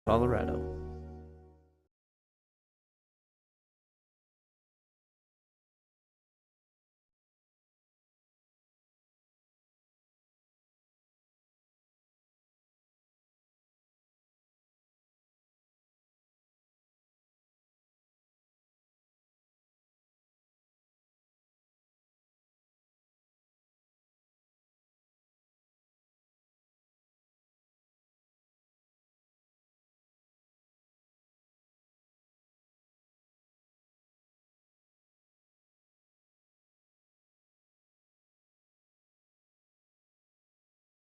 Colorado.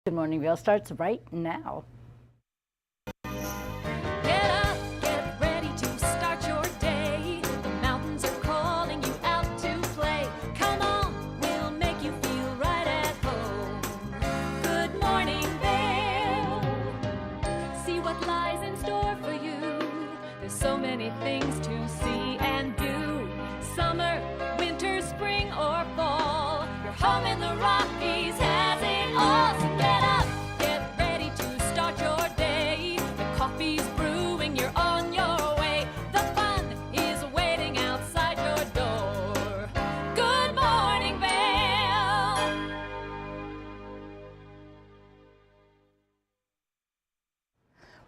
Good Morning Vail starts right now. Get up, get ready to start your day. The mountains are calling you out to play. Come on, we'll make you feel right at home. Good morning, Vail. See what lies in store for you. There's so many things to see and do. Summer, winter, spring, or fall. Your home in the Rockies has it all. So get up, get ready to start your day. The coffee's brewing, you're on your way. The fun is waiting outside your door. Good morning, Vail.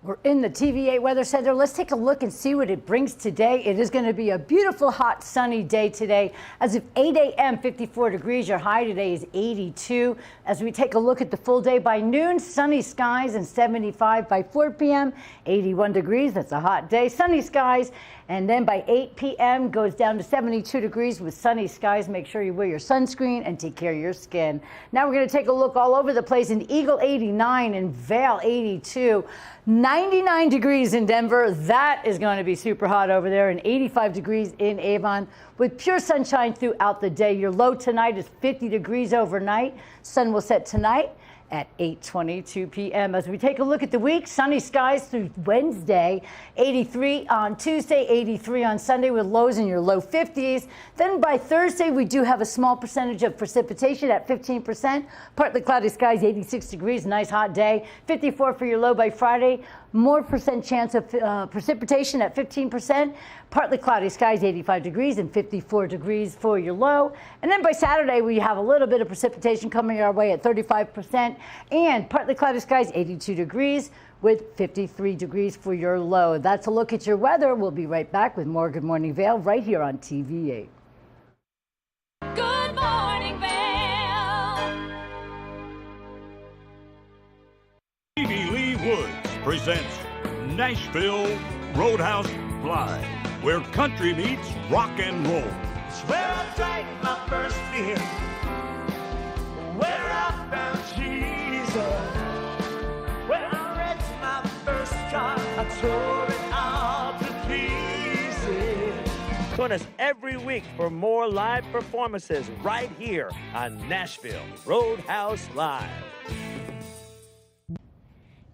We're in the TVA Weather Center. Let's take a look and see what it brings today. It is going to be a beautiful, hot, sunny day today. As of 8 a.m., 54 degrees. Your high today is 82. As we take a look at the full day by noon, sunny skies and 75 by 4 p.m., 81 degrees. That's a hot day. Sunny skies. And then by 8 p.m. goes down to 72 degrees with sunny skies. Make sure you wear your sunscreen and take care of your skin. Now we're going to take a look all over the place. In Eagle, 89, and Vail, 82. 99 degrees in Denver. That is going to be super hot over there. And 85 degrees in Avon with pure sunshine throughout the day. Your low tonight is 50 degrees overnight. Sun will set tonight at 8:22 p.m. As we take a look at the week, sunny skies through Wednesday, 83 on Tuesday, 83 on Sunday with lows in your low 50s. Then by Thursday, we do have a small percentage of precipitation at 15%. Partly cloudy skies, 86 degrees, nice hot day. 54 for your low by Friday. More percent chance of precipitation at 15%. Partly cloudy skies, 85 degrees and 54 degrees for your low. And then by Saturday, we have a little bit of precipitation coming our way at 35% and partly cloudy skies, 82 degrees with 53 degrees for your low. That's a look at your weather. We'll be right back with more Good Morning Vail right here on TVA. Good morning, Vail. Stevie Lee Woods presents Nashville Roadhouse Live, where country meets rock and roll. It's where I drank my first beer, where I found Jesus, where I wrecked my first car, I tore it all to pieces. Join us every week for more live performances right here on Nashville Roadhouse Live.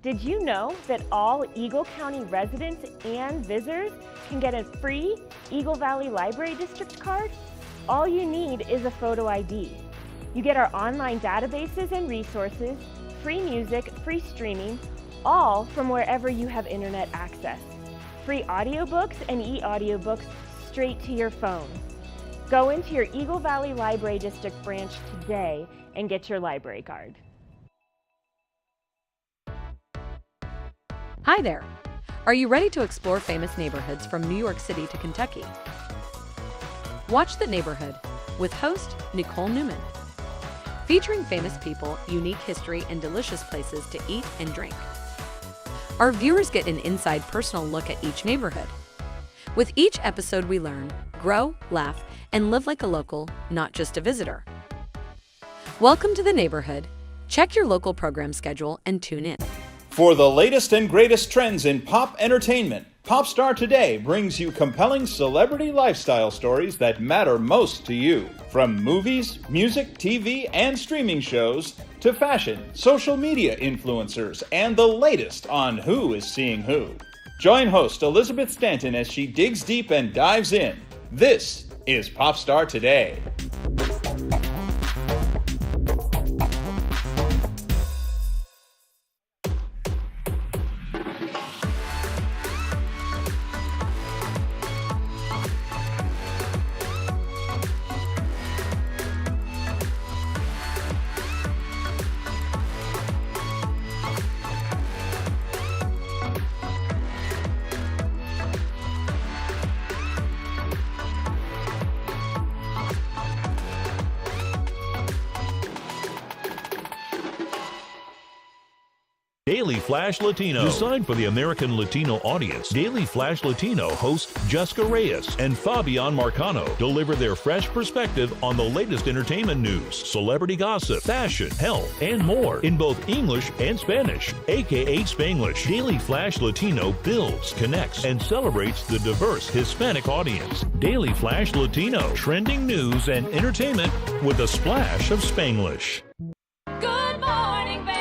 Did you know that all Eagle County residents and visitors can get a free Eagle Valley Library District card? All you need is a photo ID. You get our online databases and resources, free music, free streaming, all from wherever you have internet access. Free audiobooks and e-audiobooks straight to your phone. Go into your Eagle Valley Library District branch today and get your library card. Hi there! Are you ready to explore famous neighborhoods from New York City to Kentucky? Watch The Neighborhood with host Nicole Newman. Featuring famous people, unique history, and delicious places to eat and drink. Our viewers get an inside personal look at each neighborhood. With each episode we learn, grow, laugh, and live like a local, not just a visitor. Welcome to The Neighborhood. Check your local program schedule and tune in. For the latest and greatest trends in pop entertainment, Popstar Today brings you compelling celebrity lifestyle stories that matter most to you. From movies, music, TV, and streaming shows, to fashion, social media influencers, and the latest on who is seeing who. Join host Elizabeth Stanton as she digs deep and dives in. This is Popstar Today. Daily Flash Latino. Designed for the American Latino audience, Daily Flash Latino hosts Jessica Reyes and Fabian Marcano deliver their fresh perspective on the latest entertainment news, celebrity gossip, fashion, health, and more in both English and Spanish, aka Spanglish. Daily Flash Latino builds, connects, and celebrates the diverse Hispanic audience. Daily Flash Latino, trending news and entertainment with a splash of Spanglish. Good morning, Vail.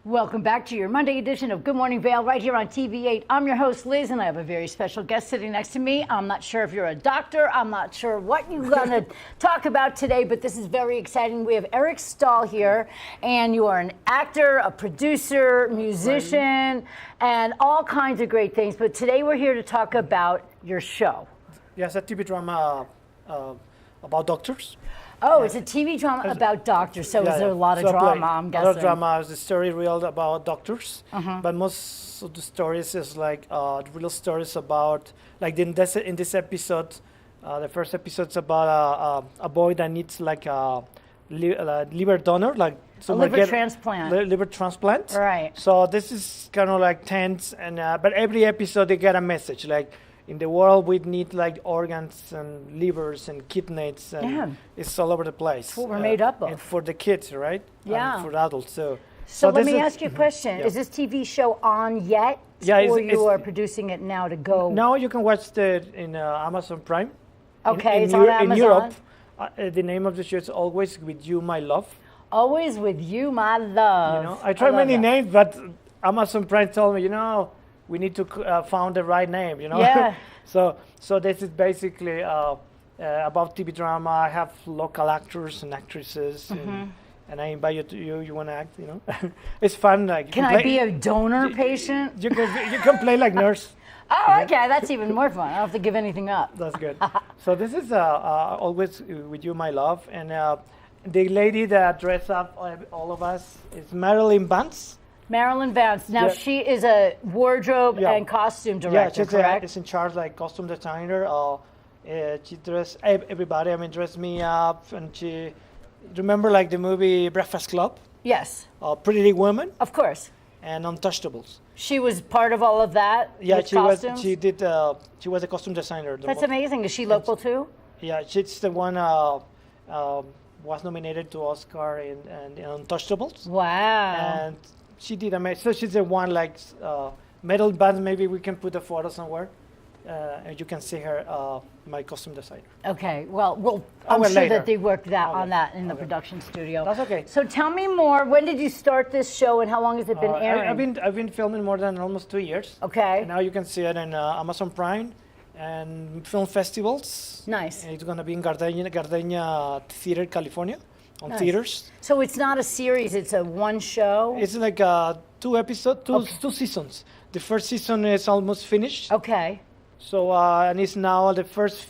Welcome back to your Monday edition of Good Morning Vail right here on TV8. I'm your host, Liz, and I have a very special guest sitting next to me. I'm not sure if you're a doctor. I'm not sure what you're going to talk about today, but this is very exciting. We have Eric Stahl here, and you are an actor, a producer, musician, and all kinds of great things. But today we're here to talk about your show. Yes, a TV drama about doctors. Oh, it's a TV drama about doctors, so is there a lot of drama, I'm guessing? A lot of drama. Is the story real about doctors, but most of the stories is like real stories about, like in this episode, the first episode's about a boy that needs like a liver donor, like liver transplant. Liver transplant. Right. So this is kind of like tense, and but every episode they get a message like, in the world, we need like organs and livers and kidneys, and it's all over the place. That's what we're made up of. And for the kids, right? Yeah. And for adults, so. So let me ask you a question. Yeah. Is this TV show on yet? Yeah, or it's- you are producing it now to go? Now you can watch it in Amazon Prime. Okay, it's on Amazon. In Europe, the name of the show is Always With You, My Love. Always With You, My Love. You know, I tried many love that. names, but Amazon Prime told me, we need to found the right name, Yeah. So this is basically about TV drama. I have local actors and actresses, and I invite you want to act, It's fun. Like, Can I be a donor patient? You can play like nurse. Oh, okay, that's even more fun. I don't have to give anything up. That's good. So this is Always With You, My Love, and the lady that dressed up all of us is Marilyn Vance. Marilyn Vance. Now, Yeah. she is a wardrobe and costume director, correct? She's in charge, like costume designer. She dressed everybody. Dressed me up, and she remember like the movie Breakfast Club, Yes, Pretty Woman, of course. and Untouchables. She was part of all of that Yeah, with she was. costumes? She did. She was a costume designer. That's amazing. Is she local too? Yeah, she's the one. Was nominated to Oscar in Untouchables. Wow. And she did amazing. So she's the one like metal band. Maybe we can put a photo somewhere, and you can see her, my costume designer. Okay, well, I'm will sure later. that they worked on Okay. that in the Okay. production studio. That's okay. So tell me more. When did you start this show, and how long has it been airing? I've been filming more than almost 2 years. Okay. And now you can see it in Amazon Prime and film festivals. Nice. And it's gonna be in Gardenia Theater, California, on Nice. theaters. So it's not a series; it's a one show. It's like two seasons. The first season is almost finished. Okay. So and it's now the first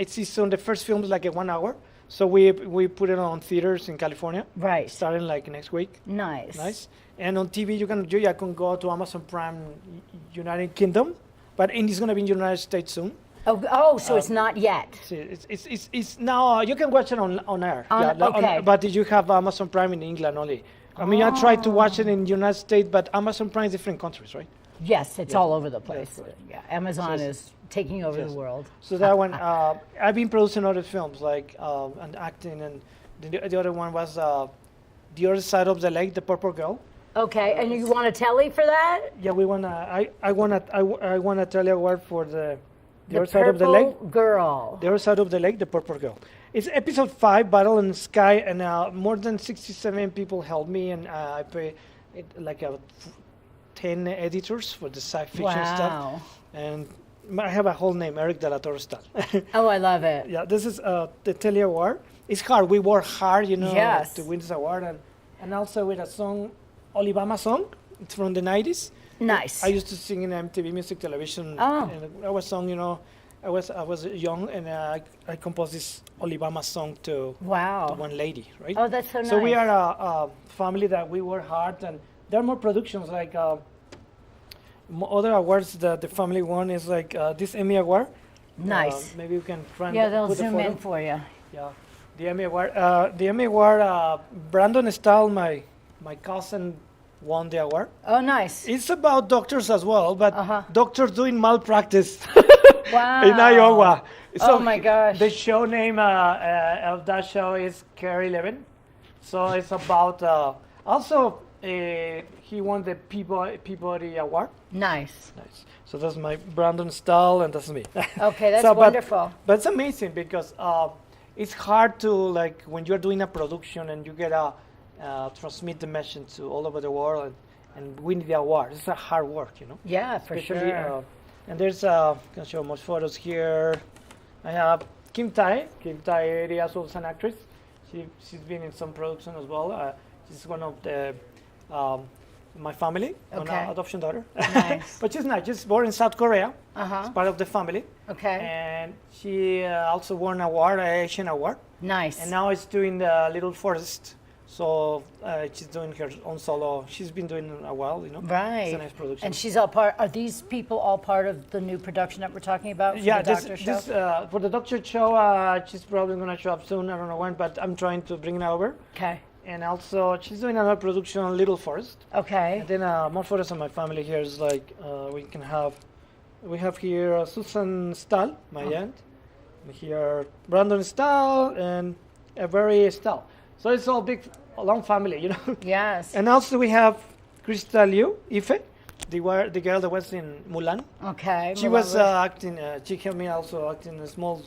season. The first film is like a 1 hour. So we put it on theaters in California. Right. Starting like next week. Nice. Nice. And on TV you can go to Amazon Prime United Kingdom, but it's gonna be in the United States soon. Oh, so it's not yet. See, it's now you can watch it on air. Okay. But you have Amazon Prime in England only. I tried to watch it in the United States, but Amazon Prime is different countries, right? Yes, it's all over the place. right. Yeah, Amazon So is taking over the world. So that one, I've been producing other films like and acting, and the other one was The Other Side of the Lake, The Purple Girl. Okay, and you want a telly for that? Yeah, we wanna. I wanna tell you a word for the The Other Side of the Lake. Purple Girl. The Other Side of the Lake, The Purple Girl. It's episode 5, Battle in the Sky, and more than 67 people helped me, and I pay like 10 editors for the sci fiction Wow. stuff. And I have a whole name, Eric de la Torre Stahl. Oh, I love it. Yeah, this is the Telly Award. It's hard. We work hard, Yes. to win this award, and also with a song, Olibama song. It's from the 90s. Nice. I used to sing in MTV Music Television. Oh. And I was song, I was young, and I composed this Olibama song to Wow. one lady, right? Oh, that's so nice. So we are a family that we work hard, and there are more productions like other awards that the family won is like this Emmy Award. Nice. Maybe we can find. Yeah, they'll put a zoom photo. in for you. Yeah, The Emmy Award. Brandon Stahl, my cousin, won the award. Oh, nice. It's about doctors as well, but doctors doing malpractice Wow. in Iowa. Oh my gosh. The show name of that show is Carrie Levin. So it's about also he won the Peabody Award. Nice. Nice. So that's my Brandon Stahl, and that's me. Okay, that's So, wonderful. But it's amazing because it's hard to, like, when you're doing a production and you get transmit the message to all over the world and win the award. It's a hard work, you know. Yeah, for Especially, sure. and there's can show more photos here. I have Kim Tae. Kim Tae also is an actress. She's been in some production as well. She's one of the my family, an adoption daughter. Nice. But she's not. She's born in South Korea. Uh-huh. She's part of the family. Okay. And she also won an award, an Asian award. Nice. And now it's doing the Little Forest. So she's doing her own solo. She's been doing it a while, you know. Right. It's a nice production. And she's all part. Are these people all part of the new production that we're talking about? For Yeah, the Doctor Show? for the Doctor Show, she's probably going to show up soon. I don't know when, but I'm trying to bring it over. Okay. And also, she's doing another production on Little Forest. Okay. And then more photos of my family here is like we have here Susan Stahl, my aunt. Here Brandon Stahl and Avery Stahl. So it's all big, long family, you know. Yes. And also we have Krista Liu Ife, the girl that was in Mulan. Okay. She was acting. She helped me also act in a small,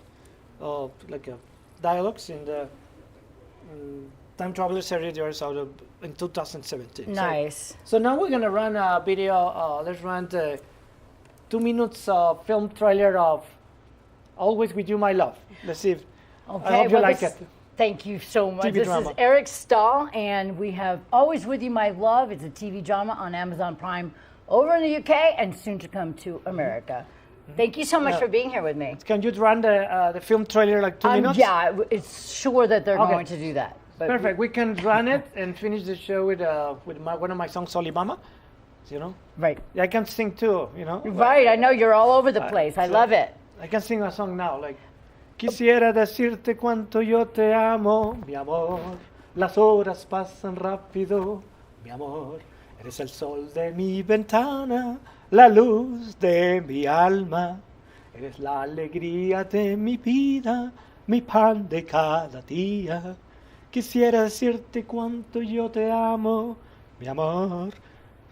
dialogues in the Time Traveler series in 2017. Nice. So now we're gonna run a video. Let's run the 2 minutes film trailer of "Always with You, My Love." Let's see. I hope you like it. Thank you so much. TV This drama. is Eric Stahl, and we have Always With You, My Love. It's a TV drama on Amazon Prime over in the UK and soon to come to America. Thank you so much for being here with me. Can you run the film trailer like 2 minutes? Yeah, it's sure that they're Okay. going to do that. But Perfect. We can run it and finish the show with one of my songs, Solibama. You know. Right. I can sing too. You know. Right. I know you're all over the place. I love it. I can sing a song now, like quisiera decirte cuánto yo te amo, mi amor. Las horas pasan rápido, mi amor. Eres el sol de mi ventana, la luz de mi alma. Eres la alegría de mi vida, mi pan de cada día. Quisiera decirte cuánto yo te amo, mi amor.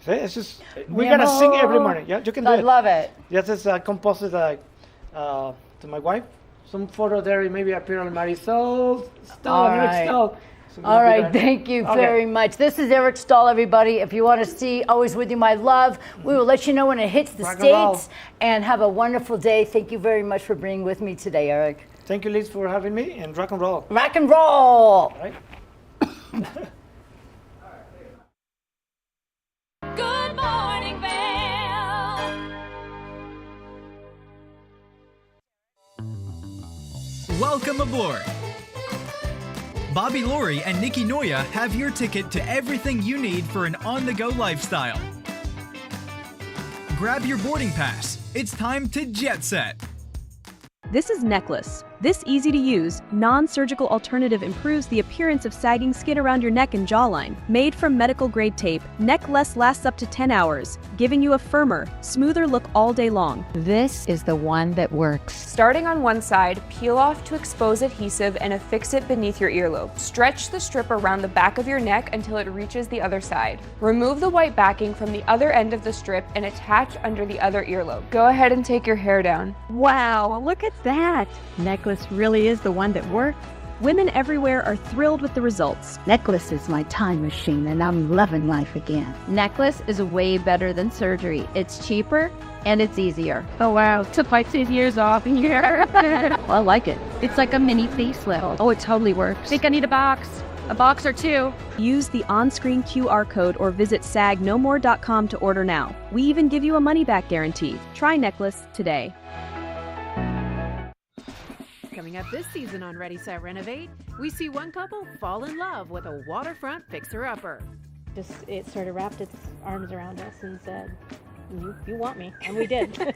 See, it's just, we gotta sing every morning. Yeah, you can do I it. love it. Yes, it's composed to my wife. Some photo there, maybe appear on Marisol. All right. All All right, thank you very much. This is Eric Stahl, everybody. If you want to see Always With You, My Love, we will let you know when it hits the Rock and roll. States. And have a wonderful day. Thank you very much for being with me today, Eric. Thank you, Liz, for having me, and rock and roll. Rock and roll! All right. Good morning, Vail. Welcome aboard! Bobby Laurie and Nikki Noya have your ticket to everything you need for an on-the-go lifestyle. Grab your boarding pass. It's time to jet set. This is Necklace. This easy-to-use, non-surgical alternative improves the appearance of sagging skin around your neck and jawline. Made from medical-grade tape, Necklace lasts up to 10 hours, giving you a firmer, smoother look all day long. This is the one that works. Starting on one side, peel off to expose adhesive and affix it beneath your earlobe. Stretch the strip around the back of your neck until it reaches the other side. Remove the white backing from the other end of the strip and attach under the other earlobe. Go ahead and take your hair down. Wow, look at that. Necklace really is the one that works. Women everywhere are thrilled with the results. Necklace is my time machine and I'm loving life again. Necklace is way better than surgery. It's cheaper and it's easier. Oh wow, took like 2 years off and you're Well, I like it. It's like a mini facelift. Oh, it totally works. think I need a box or two. Use the on-screen QR code or visit sagnomore.com to order now. We even give you a money-back guarantee. Try Necklace today. Coming up this season on Ready, Set, Renovate, we see one couple fall in love with a waterfront fixer-upper. It sort of wrapped its arms around us and said, you want me, and we did.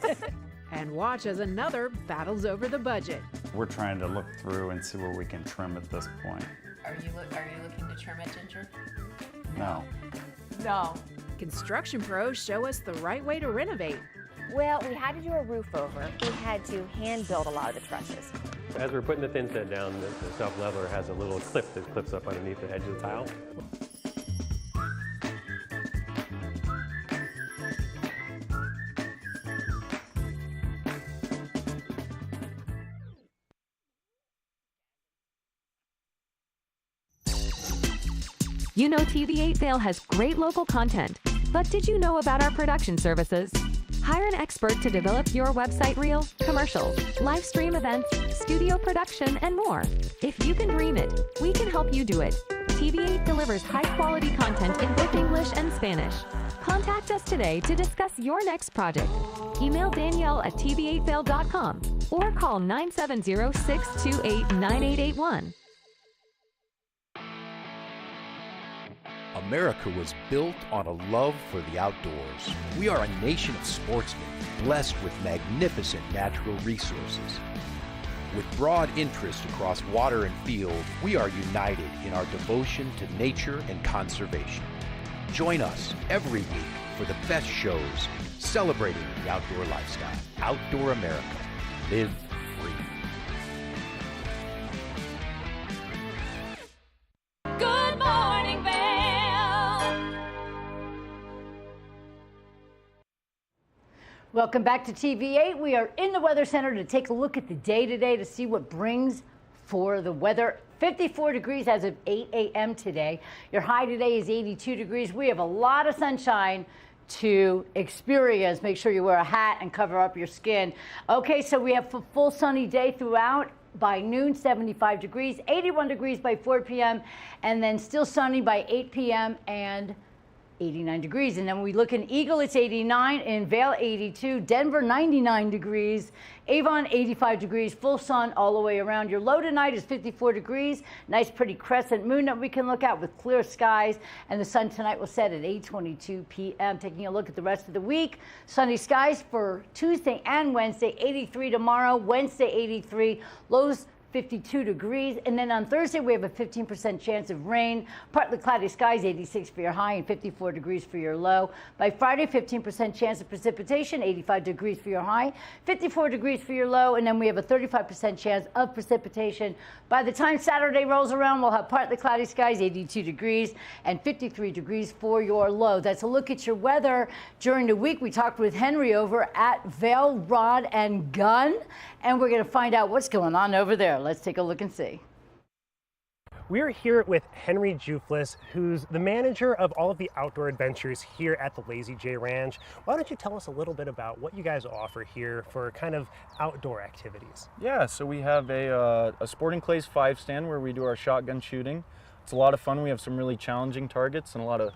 And watch as another battles over the budget. We're trying to look through and see where we can trim at this point. Are you looking to trim it, Ginger? No. No. Construction pros show us the right way to renovate. Well, we had to do a roof over. We had to hand build a lot of the trusses. As we're putting the thin set down, the self-leveler has a little clip that clips up underneath the edge of the tile. You know TV8 Vail has great local content, but did you know about our production services? Hire an expert to develop your website reel, commercials, live stream events, studio production, and more. If you can dream it, we can help you do it. TV8 delivers high-quality content in both English and Spanish. Contact us today to discuss your next project. Email Danielle at tv8vail.com or call 970-628-9881. America was built on a love for the outdoors. We are a nation of sportsmen, blessed with magnificent natural resources. With broad interest across water and field, we are united in our devotion to nature and conservation. Join us every week for the best shows celebrating the outdoor lifestyle. Outdoor America. Live free. Good morning, Vail. Welcome back to TV8. We are in the Weather Center to take a look at the day today to see what brings for the weather. 54 degrees as of 8 a.m. today. Your high today is 82 degrees. We have a lot of sunshine to experience. Make sure you wear a hat and cover up your skin. Okay, so we have a full sunny day throughout. By noon, 75 degrees, 81 degrees by 4 p.m., and then still sunny by 8 p.m. and 89 degrees. And then we look in Eagle, it's 89, in Vail 82, Denver 99 degrees, Avon 85 degrees, full sun all the way around. Your low tonight is 54 degrees, nice pretty crescent moon that we can look at with clear skies, and the sun tonight will set at 8:22 p.m. Taking a look at the rest of the week, sunny skies for Tuesday and Wednesday, 83 tomorrow, Wednesday 83, lows 52 degrees, and then on Thursday we have a 15% chance of rain, partly cloudy skies, 86 for your high and 54 degrees for your low. By Friday, 15% chance of precipitation, 85 degrees for your high, 54 degrees for your low, and then we have a 35% chance of precipitation. By the time Saturday rolls around, we'll have partly cloudy skies, 82 degrees, and 53 degrees for your low. That's a look at your weather during the week. We talked with Henry over at Vail Rod and Gun, and we're going to find out what's going on over there. Let's take a look and see. We're here with Henry Juflis, who's the manager of all of the outdoor adventures here at the Lazy J Ranch. Why don't you tell us a little bit about what you guys offer here for kind of outdoor activities? Yeah, so we have a Sporting Clays 5 stand where we do our shotgun shooting. It's a lot of fun. We have some really challenging targets and a lot of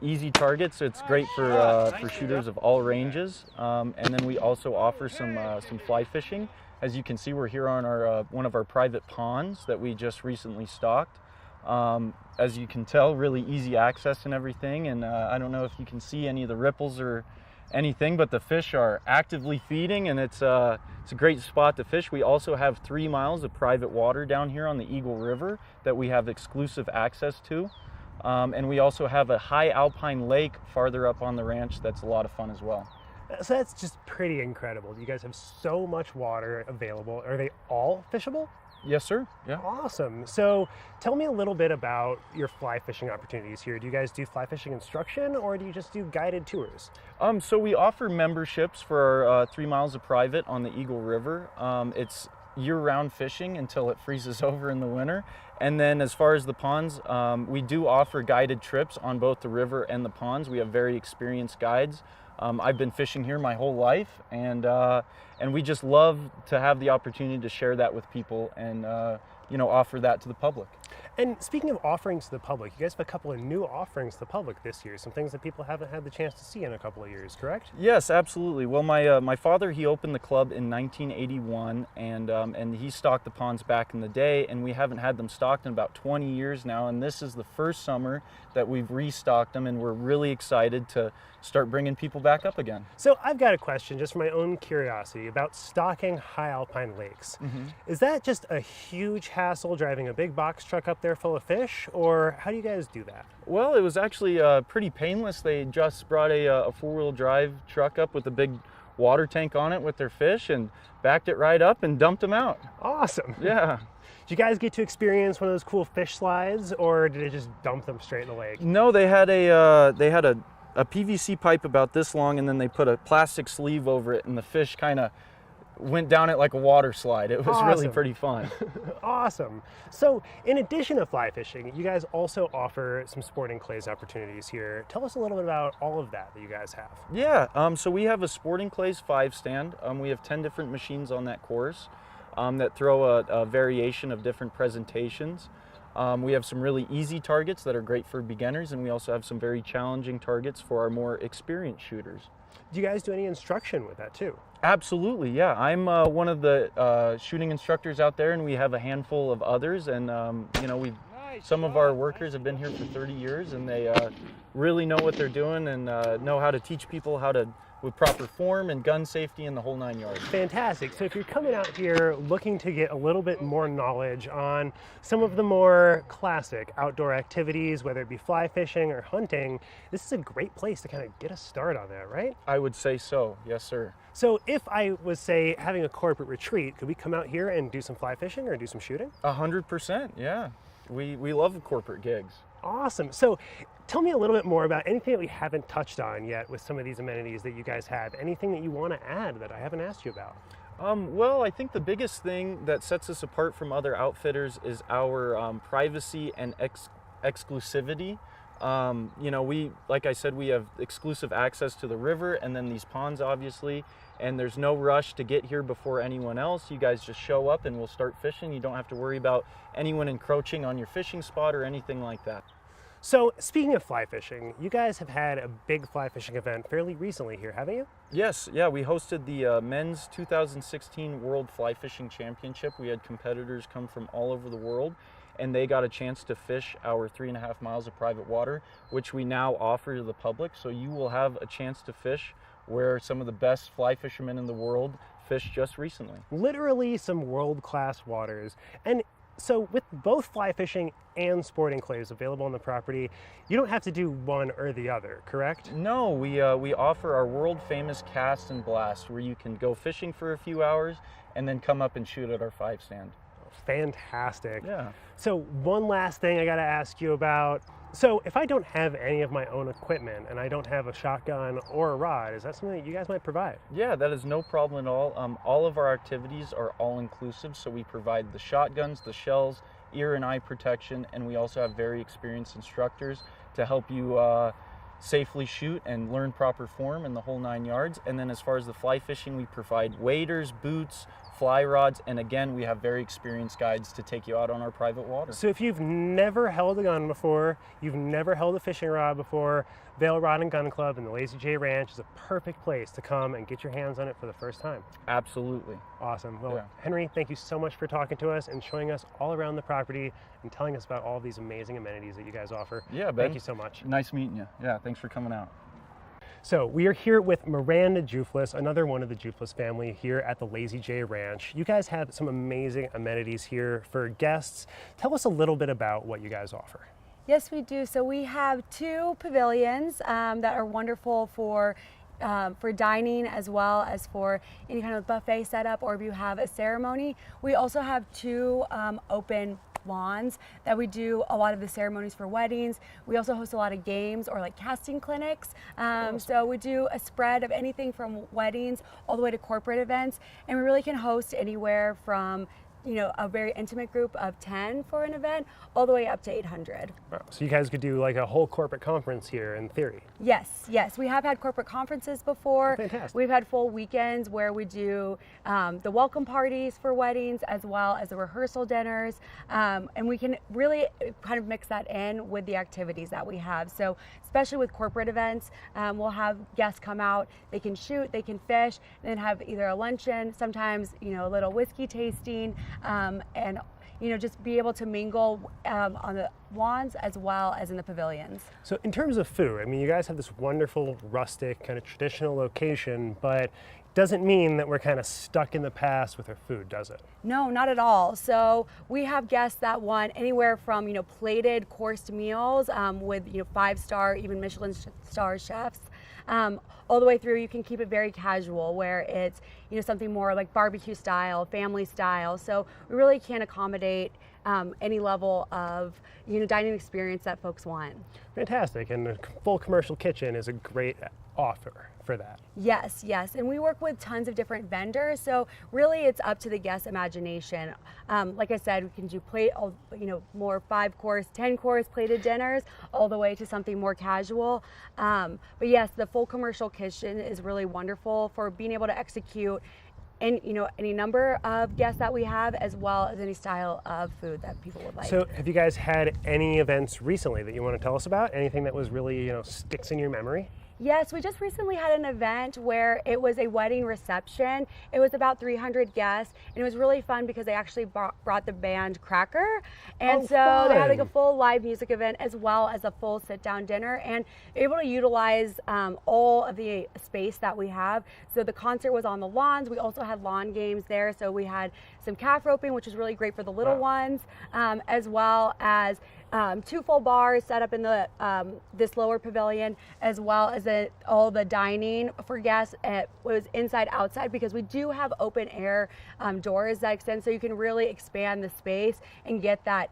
easy targets. It's great for shooters of all ranges. And then we also offer some fly fishing. As you can see, we're here on our one of our private ponds that we just recently stocked. As you can tell, really easy access and everything. And I don't know if you can see any of the ripples or anything, but the fish are actively feeding, and it's a great spot to fish. We also have 3 miles of private water down here on the Eagle River that we have exclusive access to. And we also have a high alpine lake farther up on the ranch that's a lot of fun as well. So that's just pretty incredible. You guys have so much water available. Are they all fishable? Yes, sir. Yeah. Awesome. So tell me a little bit about your fly fishing opportunities here. Do you guys do fly fishing instruction, or do you just do guided tours? So we offer memberships for our 3 miles of private on the Eagle River. It's year-round fishing until it freezes over in the winter. And then as far as the ponds, we do offer guided trips on both the river and the ponds. We have very experienced guides. I've been fishing here my whole life, and we just love to have the opportunity to share that with people and offer that to the public. And speaking of offerings to the public, you guys have a couple of new offerings to the public this year, some things that people haven't had the chance to see in a couple of years, correct? Yes, absolutely. Well, my father, he opened the club in 1981, and he stocked the ponds back in the day, and we haven't had them stocked in about 20 years now, and this is the first summer that we've restocked them, and we're really excited to start bringing people back up again. So I've got a question, just for my own curiosity, about stocking high alpine lakes. Is that just a huge hassle driving a big box truck up there full of fish, or how do you guys do that? Well, it was actually pretty painless. They just brought a four-wheel drive truck up with a big water tank on it with their fish and backed it right up and dumped them out. Awesome. Yeah. Did you guys get to experience one of those cool fish slides, or did it just dump them straight in the lake? No, they had a PVC pipe about this long, and then they put a plastic sleeve over it, and the fish kind of went down it like a water slide. It was really pretty fun. Awesome. So in addition to fly fishing, you guys also offer some sporting clays opportunities here. Tell us a little bit about all of that you guys have. Yeah, so we have a sporting clays 5 stand. We have 10 different machines on that course that throw a variation of different presentations. We have some really easy targets that are great for beginners, and we also have some very challenging targets for our more experienced shooters. Do you guys do any instruction with that too? Absolutely, yeah. I'm one of the shooting instructors out there, and we have a handful of others, and some of our workers have been here for 30 years, and they really know what they're doing and know how to teach people how to with proper form and gun safety and the whole 9 yards. Fantastic. So if you're coming out here looking to get a little bit more knowledge on some of the more classic outdoor activities, whether it be fly fishing or hunting, this is a great place to kind of get a start on that, right? I would say so, yes sir. So if I was, say, having a corporate retreat, could we come out here and do some fly fishing or do some shooting? 100%, yeah. We love corporate gigs. Awesome. So tell me a little bit more about anything that we haven't touched on yet with some of these amenities that you guys have. Anything that you want to add that I haven't asked you about? Well, I think the biggest thing that sets us apart from other outfitters is our privacy and exclusivity. Like I said, we have exclusive access to the river and then these ponds, obviously, and there's no rush to get here before anyone else. You guys just show up and we'll start fishing. You don't have to worry about anyone encroaching on your fishing spot or anything like that. So speaking of fly fishing, you guys have had a big fly fishing event fairly recently here, haven't you? Yes, yeah, we hosted the men's 2016 World Fly Fishing Championship. We had competitors come from all over the world, and they got a chance to fish our 3.5 miles of private water, which we now offer to the public. So you will have a chance to fish where some of the best fly fishermen in the world fished just recently. Literally some world-class waters. And so with both fly fishing and sporting clays available on the property, you don't have to do one or the other, correct? No, we offer our world-famous cast and blast, where you can go fishing for a few hours and then come up and shoot at our 5 stand. Fantastic. Yeah. So one last thing I got to ask you about. So if I don't have any of my own equipment and I don't have a shotgun or a rod, is that something that you guys might provide? Yeah, that is no problem at all. All of our activities are all-inclusive, so we provide the shotguns, the shells, ear and eye protection, and we also have very experienced instructors to help you safely shoot and learn proper form in the whole 9 yards. And then as far as the fly fishing, we provide waders, boots, fly rods, and again, we have very experienced guides to take you out on our private water. So if you've never held a gun before, you've never held a fishing rod before, Vail Rod and Gun Club and the Lazy J Ranch is a perfect place to come and get your hands on it for the first time. Absolutely. Awesome. Well, Yeah. Henry, thank you so much for talking to us and showing us all around the property and telling us about all of these amazing amenities that you guys offer. Yeah, Ben. Thank you so much. Nice meeting you. Yeah, thanks for coming out. So we are here with Miranda Juflis, another one of the Juflis family here at the Lazy J Ranch. You guys have some amazing amenities here for guests. Tell us a little bit about what you guys offer. Yes, we do. So we have 2 pavilions that are wonderful for dining as well as for any kind of buffet setup, or if you have a ceremony. We also have 2 open lawns that we do a lot of the ceremonies for weddings. We also host a lot of games or like casting clinics. So we do a spread of anything from weddings all the way to corporate events, and we really can host anywhere from a very intimate group of 10 for an event, all the way up to 800. Wow. So you guys could do like a whole corporate conference here in theory. Yes, yes. We have had corporate conferences before. Fantastic. We've had full weekends where we do the welcome parties for weddings as well as the rehearsal dinners. And we can really kind of mix that in with the activities that we have. So especially with corporate events, we'll have guests come out, they can shoot, they can fish, and then have either a luncheon, sometimes, a little whiskey tasting, and just be able to mingle on the lawns as well as in the pavilions. So in terms of food, I mean, you guys have this wonderful rustic kind of traditional location, but doesn't mean that we're kind of stuck in the past with our food, does it? No, not at all. So we have guests that want anywhere from, plated coursed meals with, 5-star, even Michelin star chefs, all the way through. You can keep it very casual where it's, something more like barbecue style, family style. So we really can accommodate any level of, dining experience that folks want. Fantastic. And a full commercial kitchen is a great offer for that. Yes, yes. And we work with tons of different vendors. So really it's up to the guest imagination. Like I said, we can do more 5-course, 10-course plated dinners all the way to something more casual. But yes, the full commercial kitchen is really wonderful for being able to execute any number of guests that we have, as well as any style of food that people would like. So have you guys had any events recently that you want to tell us about? Anything that was really, sticks in your memory? Yes, we just recently had an event where it was a wedding reception. It was about 300 guests, and it was really fun because they actually brought the band Cracker. And so they had like a full live music event as well as a full sit-down dinner, and able to utilize all of the space that we have. So the concert was on the lawns. We also had lawn games there. So we had some calf roping, which was really great for the little ones, as well as 2 full bars set up in the this lower pavilion, as well as all the dining for guests. It was inside outside because we do have open air doors that extend, so you can really expand the space and get that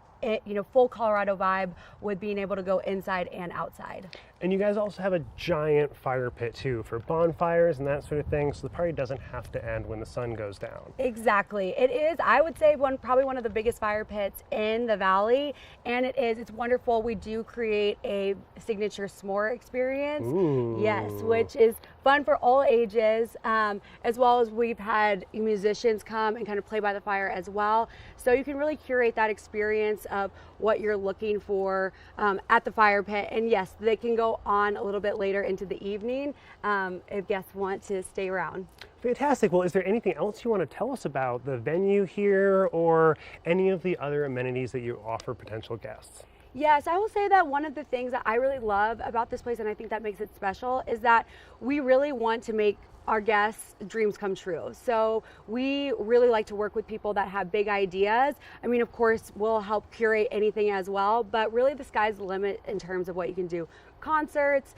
full Colorado vibe with being able to go inside and outside. And you guys also have a giant fire pit too for bonfires and that sort of thing, so the party doesn't have to end when the sun goes down. Exactly. It is, I would say, probably one of the biggest fire pits in the valley, and it's wonderful. We do create a signature s'more experience. Ooh. Yes, which is fun for all ages, as well as we've had musicians come and kind of play by the fire as well. So you can really curate that experience of what you're looking for at the fire pit. And yes, they can go on a little bit later into the evening if guests want to stay around. Fantastic. Well, is there anything else you want to tell us about the venue here or any of the other amenities that you offer potential guests? Yes, I will say that one of the things that I really love about this place, and I think that makes it special, is that we really want to make our guests' dreams come true. So we really like to work with people that have big ideas. I mean, of course, we'll help curate anything as well, but really the sky's the limit in terms of what you can do. Concerts,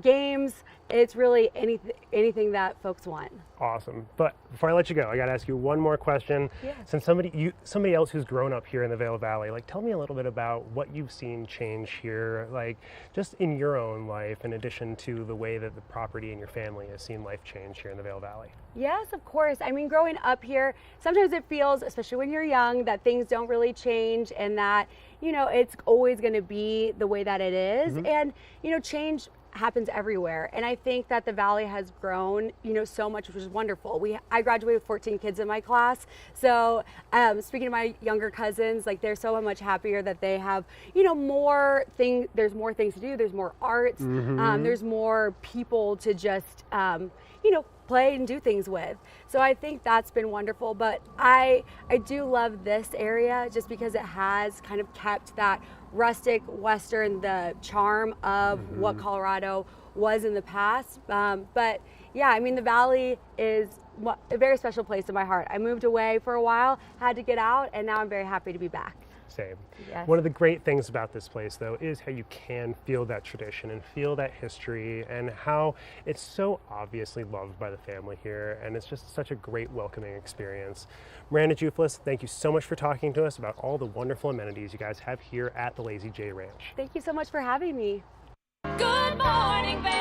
games, it's really anything that folks want. Awesome. But before I let you go, I got to ask you one more question. Yeah. Since somebody else who's grown up here in the Vail Valley, tell me a little bit about what you've seen change here, just in your own life, in addition to the way that the property and your family has seen life change here in the Vail Valley. Yes, of course. I mean, growing up here, sometimes it feels, especially when you're young, that things don't really change and that, it's always going to be the way that it is. Mm-hmm. And, change happens everywhere, and I think that the valley has grown so much, which is wonderful. I graduated with 14 kids in my class, so speaking to my younger cousins, they're so much happier that they have more things. There's more things to do, there's more arts, Mm-hmm. there's more people to just play and do things with. So I think that's been wonderful, but I do love this area just because it has kind of kept that rustic Western, the charm of what Colorado was in the past. But yeah, I mean, the valley is a very special place in my heart. I moved away for a while, had to get out, and now I'm very happy to be back. Same. Yes. One of the great things about this place, though, is how you can feel that tradition and feel that history and how it's so obviously loved by the family here, and it's just such a great welcoming experience. Miranda Juflis, thank you so much for talking to us about all the wonderful amenities you guys have here at the Lazy J Ranch. Thank you so much for having me. Good morning, Vail.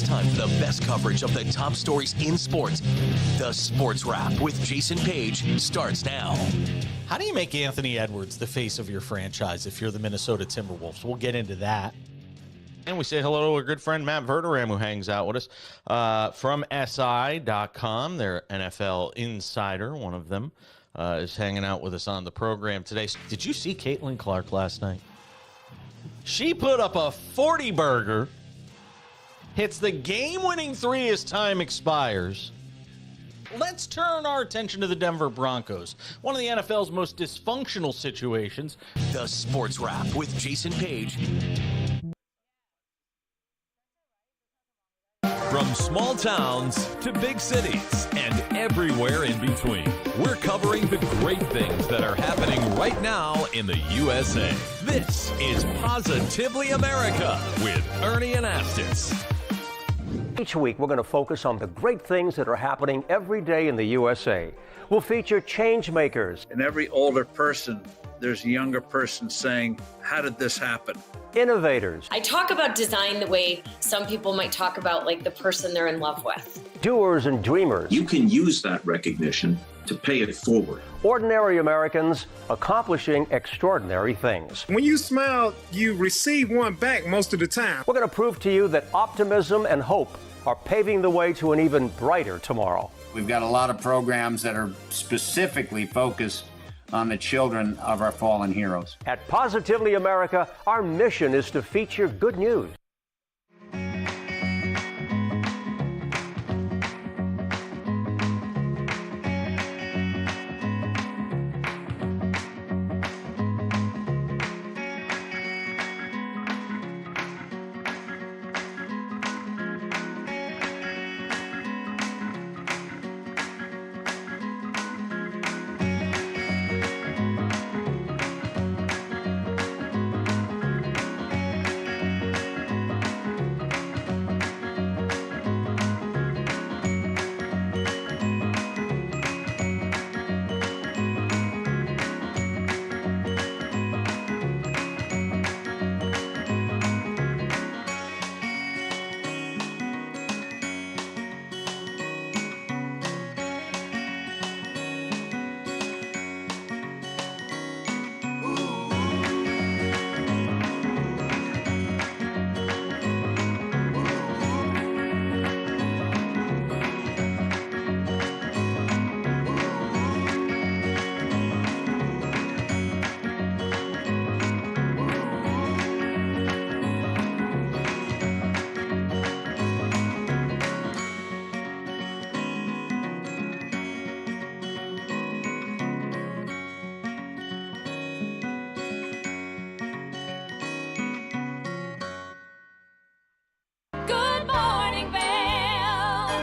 time for the best coverage of the top stories in sports. The Sports Wrap with Jason Page starts now. How do you make Anthony Edwards the face of your franchise if you're the Minnesota Timberwolves? We'll get into that. And we say hello to our good friend Matt Verderam, who hangs out with us from SI.com. Their NFL insider, one of them, is hanging out with us on the program today. Did you see Caitlin Clark last night? She put up a 40-burger, hits the game-winning three as time expires. Let's turn our attention to the Denver Broncos, one of the NFL's most dysfunctional situations. The Sports Wrap with Jason Page. From small towns to big cities and everywhere in between, we're covering the great things that are happening right now in the USA. This is Positively America with Ernie Anastas. Each week, we're going to focus on the great things that are happening every day in the USA. We'll feature change makers. In every older person, there's a younger person saying, how did this happen? Innovators. I talk about design the way some people might talk about like the person they're in love with. Doers and dreamers. You can use that recognition to pay it forward. Ordinary Americans accomplishing extraordinary things. When you smile, you receive one back most of the time. We're going to prove to you that optimism and hope are paving the way to an even brighter tomorrow. We've got a lot of programs that are specifically focused on the children of our fallen heroes. At Positively America, our mission is to feature good news. Good morning, Vail.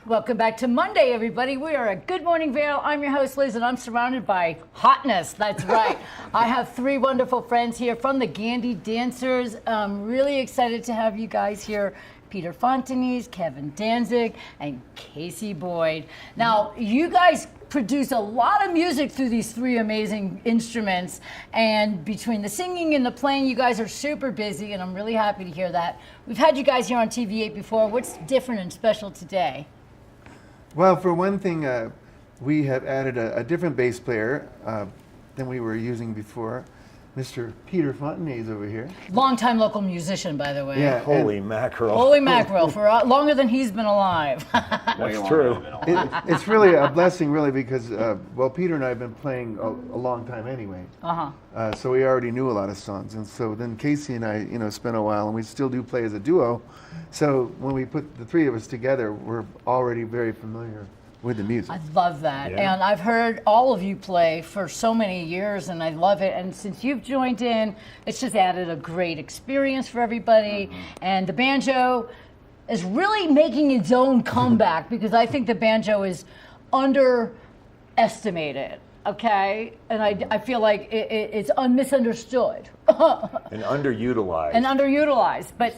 Welcome back to Monday, everybody. We are at Good Morning Vail. I'm your host, Liz, and I'm surrounded by hotness. That's right. I have three wonderful friends here from the Gandy Dancers. I'm really excited to have you guys here. Peter Fontanese, Kevin Danzig, and Casey Boyd. Now, you guys produce a lot of music through these three amazing instruments, and between the singing and the playing, you guys are super busy, and I'm really happy to hear that. We've had you guys here on TV8 before. What's different and special today? Well, for one thing, we have added a different bass player than we were using before. Mr. Peter Fontanese over here. Longtime local musician, by the way. Yeah. Holy mackerel. Holy mackerel, for longer than he's been alive. That's true. It's really a blessing, really, because, well, Peter and I have been playing a long time anyway. So we already knew a lot of songs. And so then Casey and I, spent a while, and we still do play as a duo. So when we put the three of us together, we're already very familiar with the music. I love that. Yeah. And I've heard all of you play for so many years, and I love it. And since you've joined in, it's just added a great experience for everybody. And the banjo is really making its own comeback because I think the banjo is underestimated. Okay, and I feel like it's misunderstood. And underutilized. And underutilized. But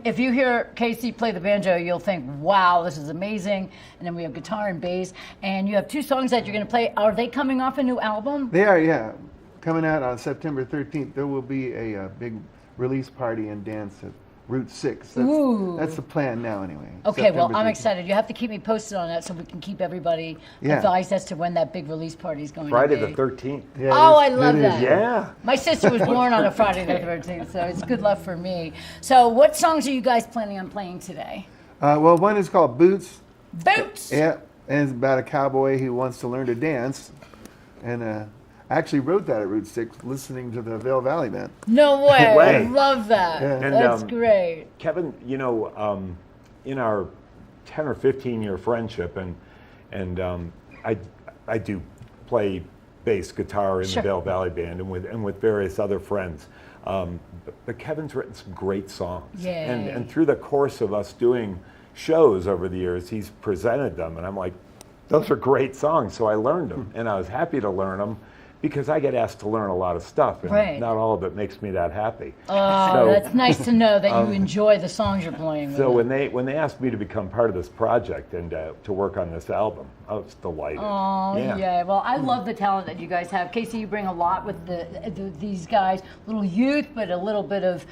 if you hear Casey play the banjo, you'll think, wow, this is amazing. And then we have guitar and bass. And you have two songs that you're going to play. Are they coming off a new album? They are, yeah. Coming out on September 13th, there will be a big release party and dance at Route 6. Ooh. That's the plan now, anyway. Okay, well, September I'm 13th. excited. You have to keep me posted on that so we can keep everybody Yeah. advised as to when that big release party is going Friday to be. the 13th. Yeah, Oh, I it is- love it is. that. Yeah. My sister was born on a Friday the 13th, so it's good luck for me. So what songs are you guys planning on playing today? Well, one is called Boots. Boots! Yeah, and it's about a cowboy who wants to learn to dance. And I actually wrote that at Route 6 listening to the Vail Valley Band. No way. way. I love that. Yeah. And, That's great. Kevin, you know, in our 10 or 15 year friendship, and I do play bass guitar in Sure. the Vail Valley Band and with various other friends. But Kevin's written some great songs. Yay. And through the course of us doing shows over the years, he's presented them, and I'm like, those are great songs. So I learned them, and I was happy to learn them because I get asked to learn a lot of stuff, and Right. not all of it makes me that happy. Oh, So- that's nice to know that you enjoy the songs you're playing. So with when they asked me to become part of this project and to work on this album, I was delighted. Oh, yeah. Well, I love the talent that you guys have. Casey, you bring a lot with these guys. Little youth, but a little bit of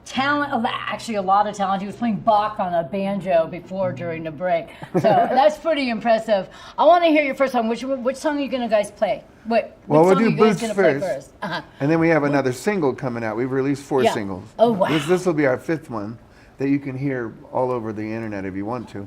talent. Actually, a lot of talent. He was playing Bach on a banjo before during the break. So that's pretty impressive. I want to hear your first song. Which song are you going to guys play? What Well, we'll song are do you guys Boots going to play first. first? Uh-huh. And then we have another single coming out. We've released 4 Yeah. singles. Oh, wow. This will be our 5th one that you can hear all over the internet if you want to.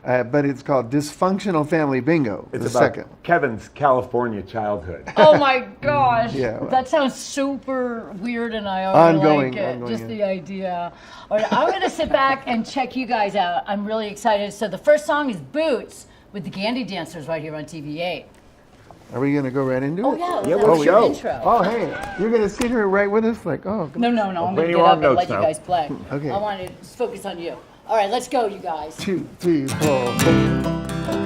But it's called Dysfunctional Family Bingo. It's the about second. Kevin's California childhood. Oh my gosh. Yeah. That sounds super weird and I already Ongoing, like it. ongoing, Just yeah. the idea. All right, I'm going to sit back and check you guys out. I'm really excited. So the first song is Boots with the Gandy Dancers right here on TV8. Are we going to go right into Oh, it? yeah. Yeah, Let's we'll do your go. intro. Oh, hey, you're going to sit here right with us? Like, oh. No, I'm going play to you get on up and notes let you now. guys play. Okay. I want to just focus on you. All right, let's go, you guys. 2, 3, 4.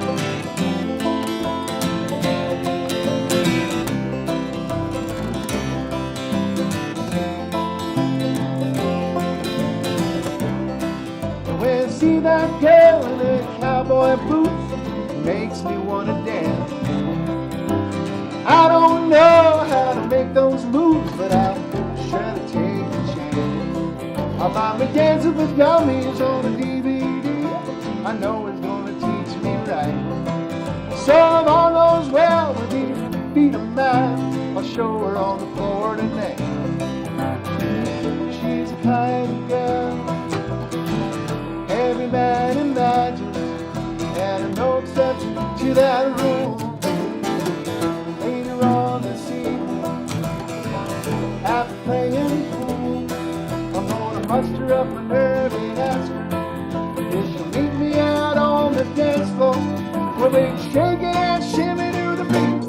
When I see that girl in the cowboy boots, it makes me want to dance. I don't know how to make those moves, but I'll try to take a chance. I'll buy me Dancing with Dummies on a DVD. I know it's gonna teach me right. So if all goes well with these feet of mine, I'll show her on the floor tonight. She's the kind of girl every man imagines, and no exception to that rule. Later on this evening, after playing pool, I'm gonna muster up my nerve and ask her if she'll meet me out on the dance floor. We'll be shaking and shimmy to the beat.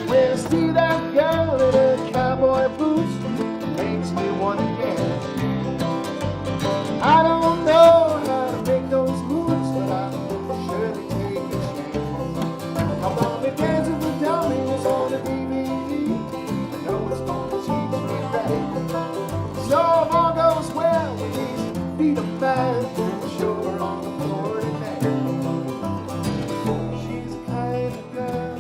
When I see that girl in her cowboy boots, it makes me want to dance. I don't know how to make those moves, but I'll surely take a chance. I'm gonna be dancing with dummies on the DVD. I know it's gonna teach me right. So if all goes well with these feet of mine, I'm sure on the floor tonight. She's the kind of girl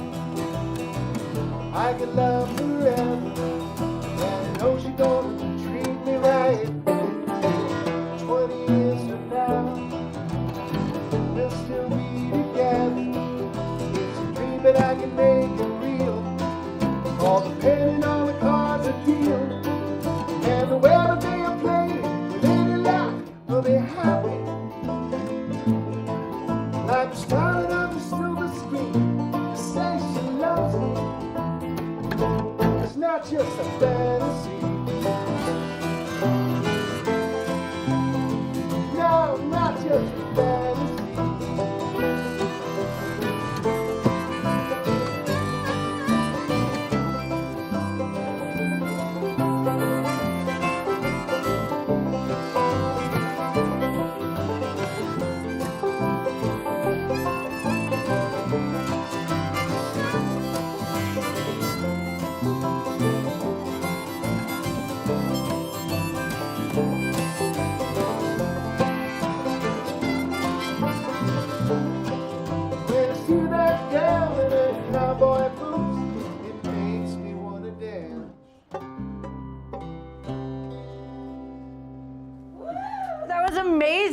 I could love forever, and I know she's gonna treat me right. 20 years from now, we'll still be together. It's a dream, but I can make it real. All depending on the cards I deal. And the way that they are playing with any luck, we'll be happy. Like the starlight on the silver screen, to say she loves me. It's not just a fantasy. No, not just a fantasy. When I see that girl in her cowboy boots, it makes me want to dance.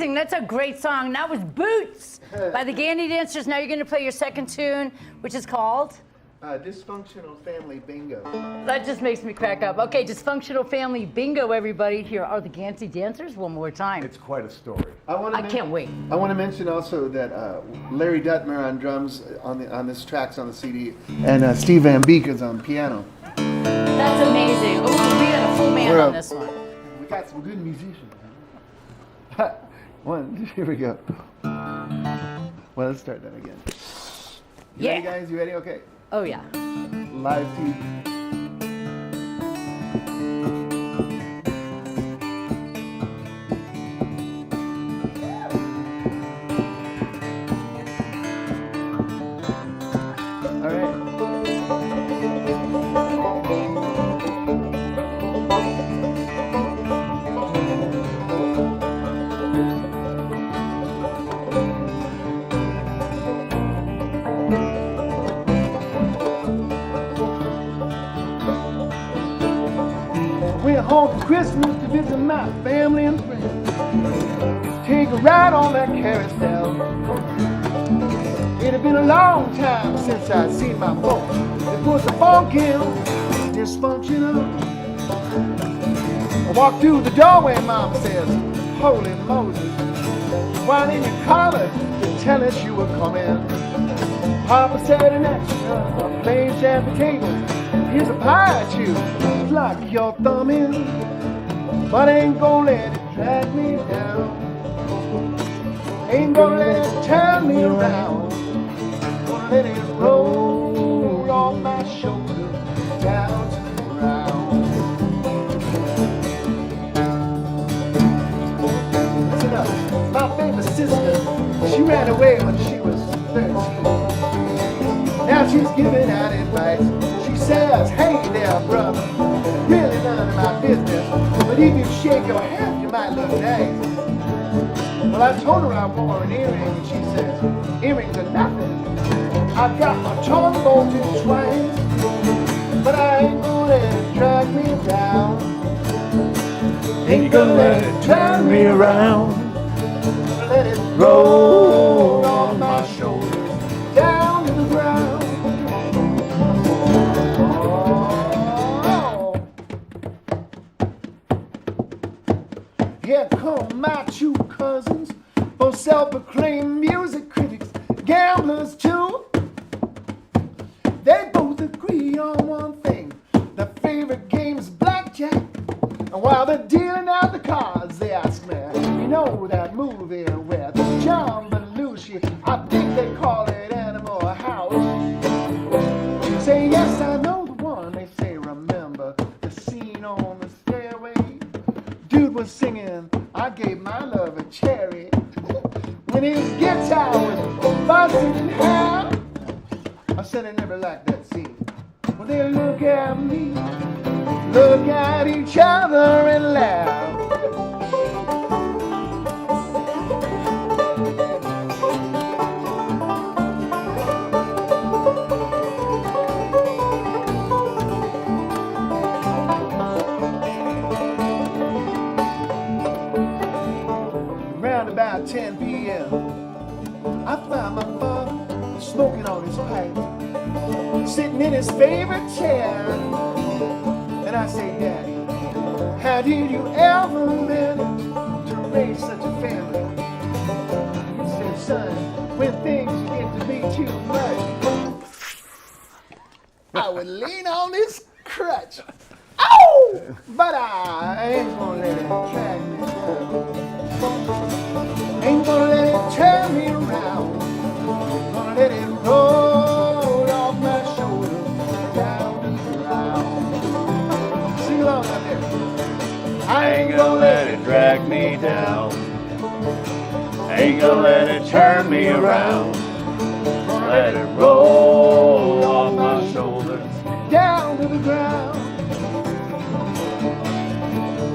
amazing. That's a great song. That was Boots by the Gandy Dancers. Now you're going to play your second tune, which is called? Dysfunctional Family Bingo. That just makes me crack up. Okay, Dysfunctional Family Bingo, everybody. Here are the Gandy Dancers one more time. It's quite a story. I can't wait. I want to mention also that Larry Duttmer on drums on this track's on the CD, and Steve Van Beek is on piano. That's amazing. Ooh, we got a full band on this one. We got some good musicians. Here we go. Well, let's start that again. You ready, guys? You ready? Okay. Oh, yeah. Live TV. All right. Went home for Christmas to visit my family and friends. Take a ride on that carousel. It had been a long time since I'd seen my folks. It was a funky, dysfunctional. I walked through the doorway, Mom says, "Holy Moses, why didn't you call us to tell us you were coming?" Papa said an extra place at the table. Here's a pie to chew, lock your thumb in, but I ain't gonna let it drag me down. Ain't gonna let it turn me around. Gonna let it roll off my shoulder down to the ground. Listen up, my baby sister, she ran away when she was 13. Now she's giving out advice. She says, "Hey there, brother, really none of my business, but if you shake your head, you might look nice." Well, I told her I wore an earring, and she says, "Earrings are nothing. I've got my tongue bolted twice, but I ain't gonna let it drag me down. Ain't gonna let it turn me around. Let it roll on my shoulders down to the ground." Here come my two cousins, both self-proclaimed music critics, gamblers too. They both agree on one thing: their favorite game's blackjack. And while they're dealing out the cards, they ask me, "You know that movie with John Belushi? I think they call it Animal House." Say, "Yes, I know the one." They say, "Remember the scene on the stairway? Dude was singing, I gave my love a cherry. When his guitar was buzzing in half." I said I never liked that scene. Well, they look at me, look at each other and laugh. Around about 10 p.m., I found my father smoking on his pipe, sitting in his favorite chair. And I say, "Daddy, how did you ever manage to raise such a family?" He said, "Son, when things get to be too much, I would lean on this crutch. Oh! But I ain't gonna let it drag me down. Ain't gonna let it turn me around. Gonna let it roll off my shoulder down to the ground." Sing along out there. I ain't gonna let it drag me down. Ain't gonna let it turn me around. Gonna let it roll off my shoulders down to the ground.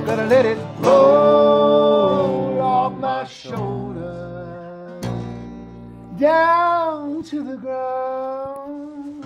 Gonna let it roll off my shoulders down to the ground.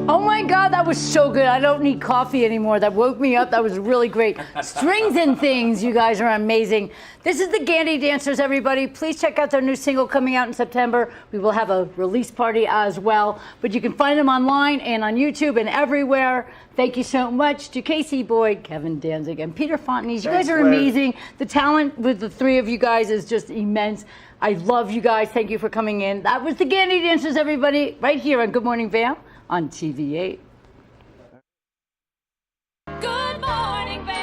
Oh my God, that was so good. I don't need coffee anymore. That woke me up. That was really great. Strings and Things, you guys are amazing. This is the Gandy Dancers, everybody. Please check out their new single coming out in September. We will have a release party as well. But you can find them online and on YouTube and everywhere. Thank you so much to Casey Boyd, Kevin Danzig, and Peter Fontenay. You guys are amazing. The talent with the three of you guys is just immense. I love you guys. Thank you for coming in. That was the Gandy Dancers, everybody, right here on Good Morning Vail on TV8. Good morning, Vail.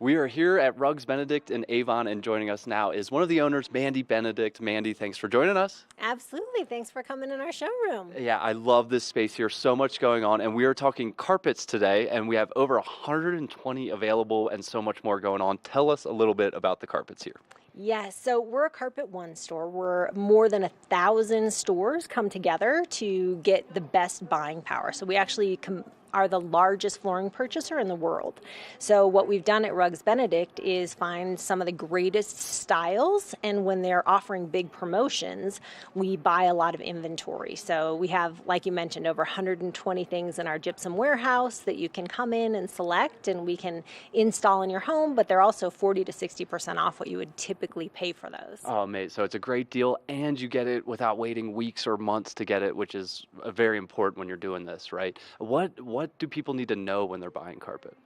We are here at Rugs Benedict in Avon, and joining us now is one of the owners, Mandy Benedict. Mandy, thanks for joining us. Absolutely. Thanks for coming in our showroom. Yeah, I love this space here. So much going on, and we are talking carpets today, and we have over 120 available and so much more going on. Tell us a little bit about the carpets here. Yes, so we're a Carpet One store. We're more than 1,000 stores come together to get the best buying power. So we actually are the largest flooring purchaser in the world. So what we've done at Rugs Benedict is find some of the greatest styles, and when they're offering big promotions, we buy a lot of inventory. So we have, like you mentioned, over 120 things in our gypsum warehouse that you can come in and select, and we can install in your home, but they're also 40 to 60% off what you would typically pay for those. Oh, mate, so it's a great deal, and you get it without waiting weeks or months to get it, which is very important when you're doing this, right? What do people need to know when they're buying carpet?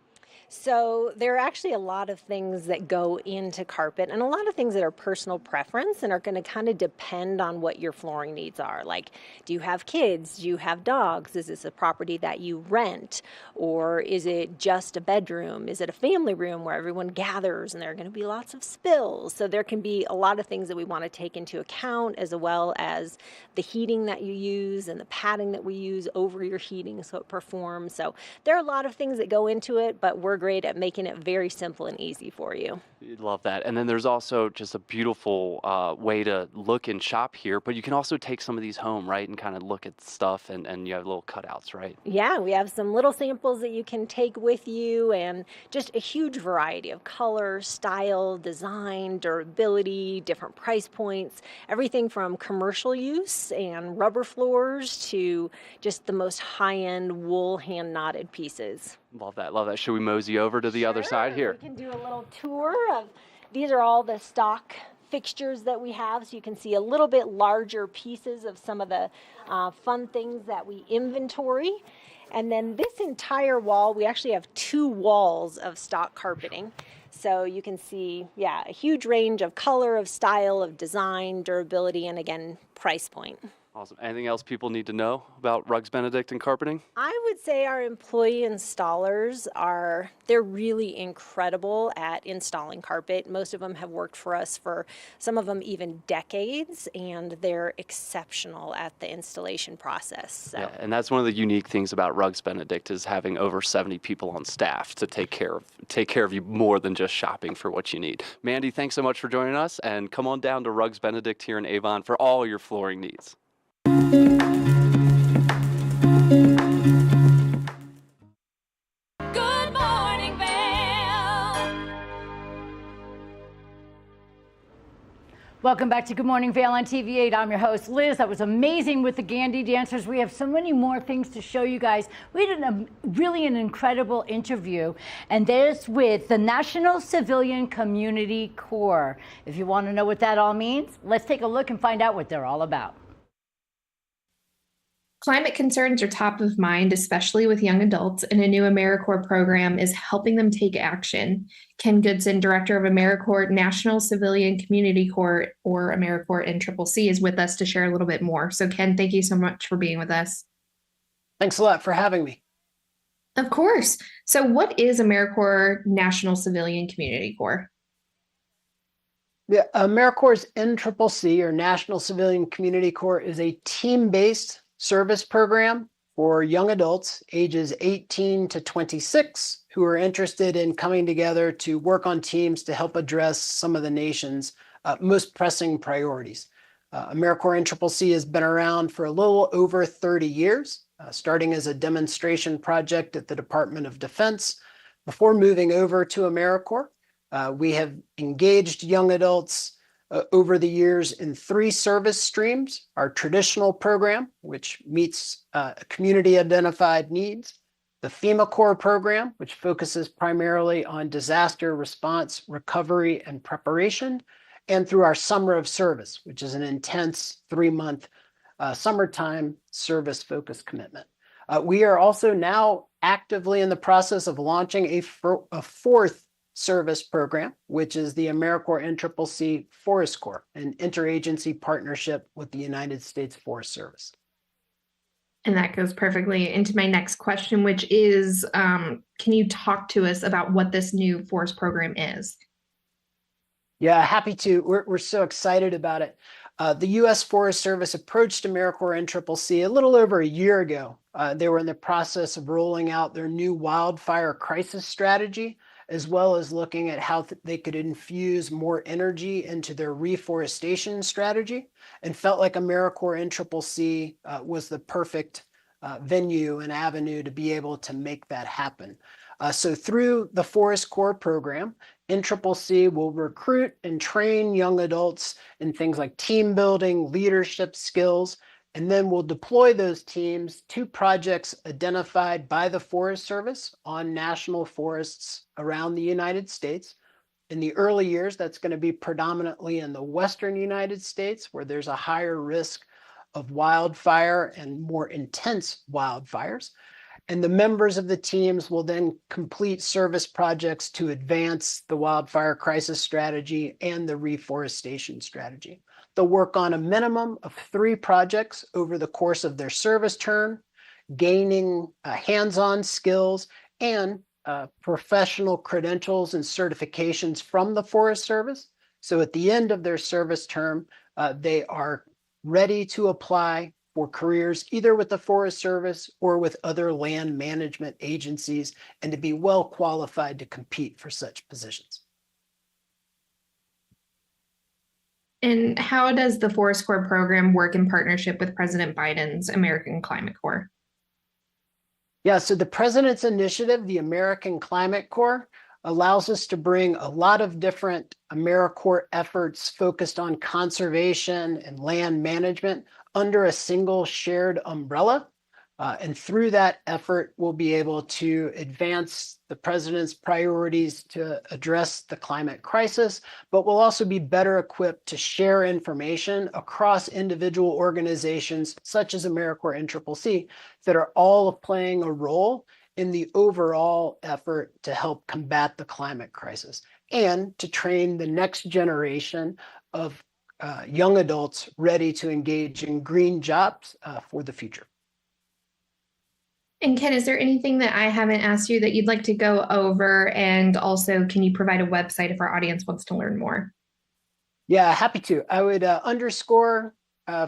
So there are actually a lot of things that go into carpet, and a lot of things that are personal preference and are going to kind of depend on what your flooring needs are. Like, do you have kids? Do you have dogs? Is this a property that you rent? Or is it just a bedroom? Is it a family room where everyone gathers and there are going to be lots of spills? So there can be a lot of things that we want to take into account, as well as the heating that you use and the padding that we use over your heating so it performs. So there are a lot of things that go into it, but we're great at making it very simple and easy for you. You'd love that. And then there's also just a beautiful way to look and shop here, but you can also take some of these home, right, and kind of look at stuff, and you have little cutouts, right? Yeah, we have some little samples that you can take with you, and just a huge variety of color, style, design, durability, different price points, everything from commercial use and rubber floors to just the most high-end wool hand-knotted pieces. Love that, love that. Should we mosey over to the other side here? We can do a little tour of, these are all the stock fixtures that we have, so you can see a little bit larger pieces of some of the fun things that we inventory. And then this entire wall, we actually have 2 walls of stock carpeting. So you can see, yeah, a huge range of color, of style, of design, durability, and again, price point. Awesome. Anything else people need to know about Rugs Benedict and carpeting? I would say our employee installers they're really incredible at installing carpet. Most of them have worked for us for some of them even decades, and they're exceptional at the installation process. So. Yeah, and that's one of the unique things about Rugs Benedict is having over 70 people on staff to take care of you more than just shopping for what you need. Mandy, thanks so much for joining us, and come on down to Rugs Benedict here in Avon for all your flooring needs. Good morning, Vail. Welcome back to Good Morning Vail on TV8. I'm your host, Liz. That was amazing with the Gandy Dancers. We have so many more things to show you guys. We did really an incredible interview, and there's with the National Civilian Community Corps. If you want to know what that all means, let's take a look and find out what they're all about. Climate concerns are top of mind, especially with young adults, and a new AmeriCorps program is helping them take action. Ken Goodson, Director of AmeriCorps National Civilian Community Corps, or AmeriCorps NCCC, is with us to share a little bit more. So Ken, thank you so much for being with us. Thanks a lot for having me. Of course. So what is AmeriCorps National Civilian Community Corps? Yeah, AmeriCorps' NCCC, or National Civilian Community Corps, is a team-based service program for young adults ages 18 to 26 who are interested in coming together to work on teams to help address some of the nation's most pressing priorities. AmeriCorps NCCC has been around for a little over 30 years, starting as a demonstration project at the Department of Defense before moving over to AmeriCorps. We have engaged young adults over the years in 3 service streams: our traditional program, which meets community identified needs; the FEMA Corps program, which focuses primarily on disaster response, recovery, and preparation; and through our Summer of Service, which is an intense 3-month summertime service focused commitment. We are also now actively in the process of launching a 4th service program, which is the AmeriCorps NCCC Forest Corps, an interagency partnership with the United States Forest Service. And that goes perfectly into my next question, which is, can you talk to us about what this new forest program is? Yeah, happy to. We're so excited about it. The U.S. Forest Service approached AmeriCorps NCCC a little over a year ago. They were in the process of rolling out their new wildfire crisis strategy, as well as looking at how they could infuse more energy into their reforestation strategy, and felt like AmeriCorps NCCC was the perfect venue and avenue to be able to make that happen. So through the Forest Corps program, NCCC will recruit and train young adults in things like team building, leadership skills, and then we'll deploy those teams to projects identified by the Forest Service on national forests around the United States. In the early years, that's going to be predominantly in the Western United States, where there's a higher risk of wildfire and more intense wildfires. And the members of the teams will then complete service projects to advance the wildfire crisis strategy and the reforestation strategy. They'll work on a minimum of 3 projects over the course of their service term, gaining hands-on skills and professional credentials and certifications from the Forest Service. So at the end of their service term, they are ready to apply for careers either with the Forest Service or with other land management agencies, and to be well qualified to compete for such positions. And how does the Forest Corps program work in partnership with President Biden's American Climate Corps? Yeah, so the President's initiative, the American Climate Corps, allows us to bring a lot of different AmeriCorps efforts focused on conservation and land management under a single shared umbrella. And through that effort, we'll be able to advance the President's priorities to address the climate crisis, but we'll also be better equipped to share information across individual organizations such as AmeriCorps NCCC that are all playing a role in the overall effort to help combat the climate crisis and to train the next generation of young adults ready to engage in green jobs for the future. And Ken, is there anything that I haven't asked you that you'd like to go over? And also, can you provide a website if our audience wants to learn more? Yeah, happy to. I would underscore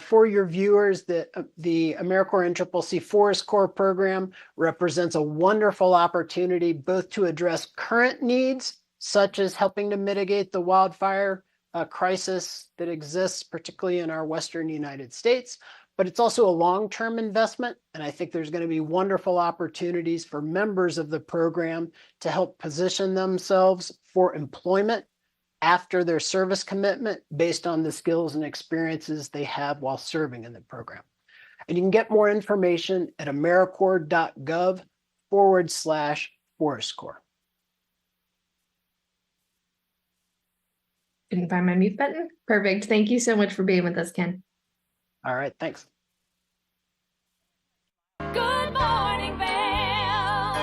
for your viewers that the AmeriCorps NCCC Forest Corps program represents a wonderful opportunity both to address current needs, such as helping to mitigate the wildfire crisis that exists, particularly in our Western United States, but it's also a long-term investment. And I think there's going to be wonderful opportunities for members of the program to help position themselves for employment after their service commitment based on the skills and experiences they have while serving in the program. And you can get more information at AmeriCorps.gov/Forest Corps. Didn't find my mute button. Perfect. Thank you so much for being with us, Ken. All right, thanks. Good morning, Vail.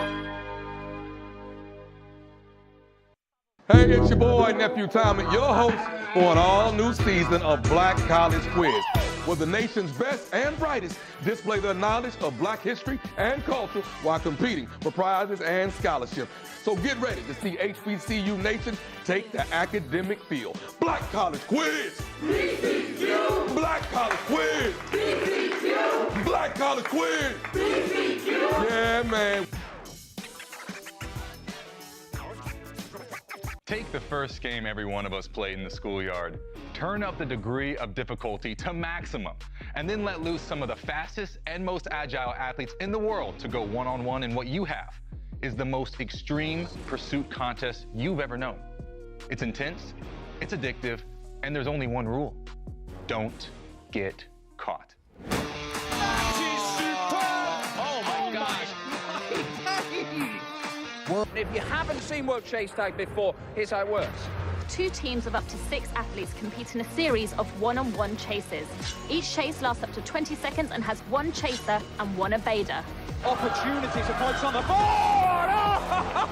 Hey, it's your boy, Nephew Tommy, your host for an all-new season of Black College Quiz, where the nation's best and brightest display their knowledge of Black history and culture while competing for prizes and scholarships. So get ready to see HBCU Nation take the academic field. Black College Quiz! BCQ! Black College Quiz! BCQ! Black College Quiz! BCQ! Yeah, man. Take the first game every one of us played in the schoolyard. Turn up the degree of difficulty to maximum, and then let loose some of the fastest and most agile athletes in the world to go one-on-one in what you have is the most extreme pursuit contest you've ever known. It's intense, it's addictive, and there's only one rule. Don't get caught. Oh my gosh. If you haven't seen World Chase Tag before, here's how it works. 2 teams of up to 6 athletes compete in a series of one-on-one chases. Each chase lasts up to 20 seconds and has 1 chaser and 1 evader. Opportunities for points on the board!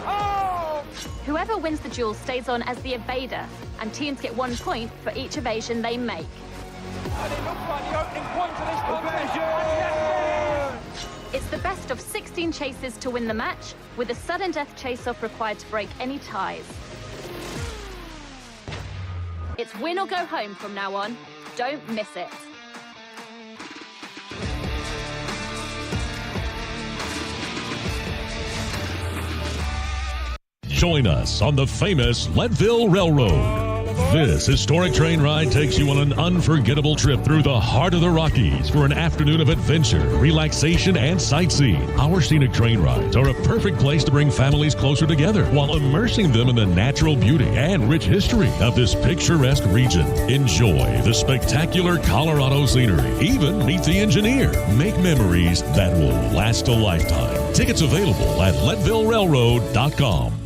Oh! Whoever wins the duel stays on as the evader, and teams get 1 point for each evasion they make. And it looks like the opening point of this contest. It's the best of 16 chases to win the match, with a sudden death chase-off required to break any ties. It's win or go home from now on. Don't miss it. Join us on the famous Leadville Railroad. This historic train ride takes you on an unforgettable trip through the heart of the Rockies for an afternoon of adventure, relaxation, and sightseeing. Our scenic train rides are a perfect place to bring families closer together while immersing them in the natural beauty and rich history of this picturesque region. Enjoy the spectacular Colorado scenery. Even meet the engineer. Make memories that will last a lifetime. Tickets available at leadvillerailroad.com.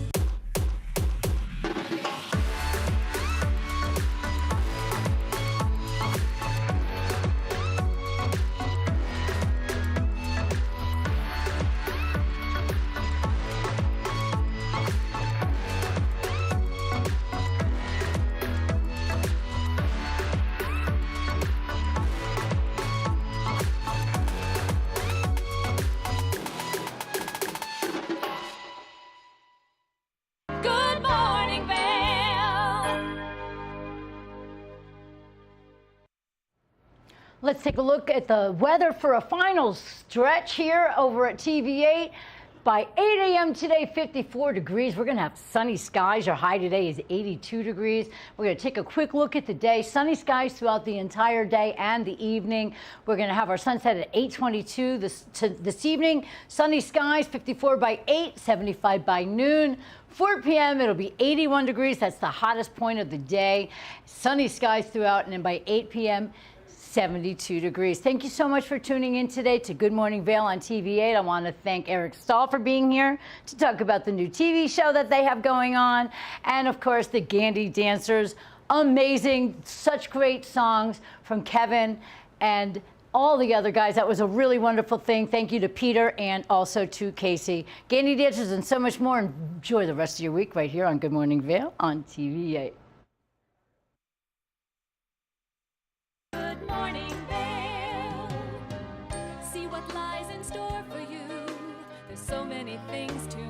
Good morning, Vail. Let's take a look at the weather for a final stretch here over at TV8. By 8 a.m. today, 54 degrees. We're going to have sunny skies. Your high today is 82 degrees. We're going to take a quick look at the day. Sunny skies throughout the entire day and the evening. We're going to have our sunset at 8:22 this evening. Sunny skies, 54 by 8, 75 by noon. 4 p.m. it'll be 81 degrees. That's the hottest point of the day. Sunny skies throughout, and then by 8 p.m., 72 degrees. Thank you so much for tuning in today to Good Morning Vail on TV8. I want to thank Eric Stahl for being here to talk about the new TV show that they have going on. And of course, the Gandy Dancers. Amazing, such great songs from Kevin and all the other guys. That was a really wonderful thing. Thank you to Peter and also to Casey. Gandy Dancers and so much more. Enjoy the rest of your week right here on Good Morning Vail on TV8. Good morning, Vail. See what lies in store for you. There's so many things to